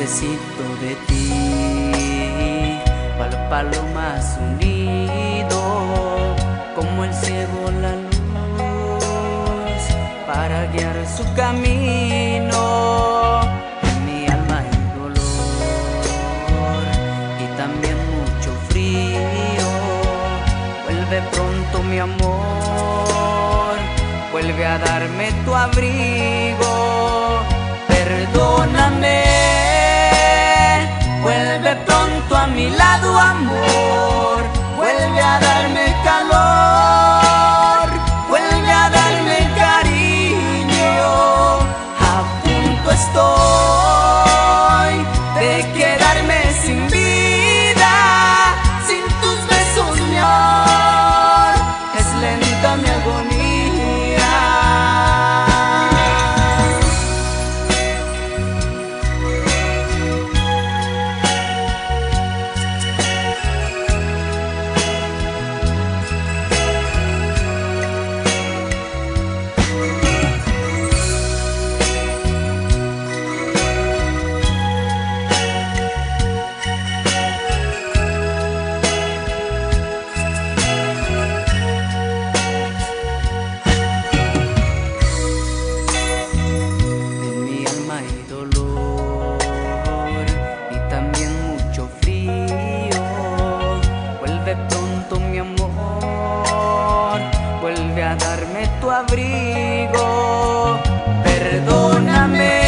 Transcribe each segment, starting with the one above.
necesito de ti, cual palomas unido, como el ciego la luz, para guiar su camino. En mi alma hay dolor y también mucho frío. Vuelve pronto mi amor, vuelve a darme tu abrigo. Perdóname, vuelve pronto a mi lado, amor. Vuelve a darme calor, vuelve a darme cariño. A punto estoy de quedarme sin vida, sin tus besos, mi amor. Es lenta mi agonía. Vuelve a darme tu abrigo. Perdóname,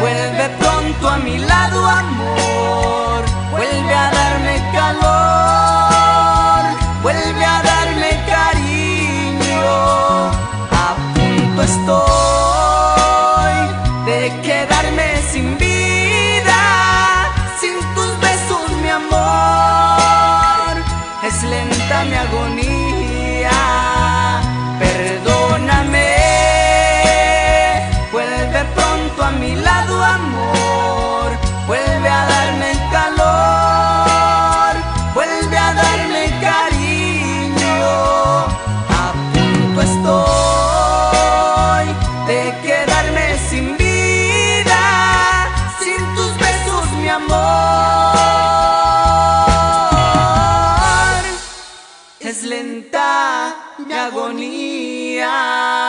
vuelve pronto a mi lado, amor. Vuelve a darme calor, vuelve a darme cariño. A punto estoy de quedarme sin vida, sin tus besos, mi amor. Es lenta mi agonía. Perdóname, vuelve pronto a mi lado, amor. Vuelve a darme calor, vuelve a darme cariño. A punto estoy de quedarme sin vida, sin tus besos, mi amor. Es lenta mi agonía.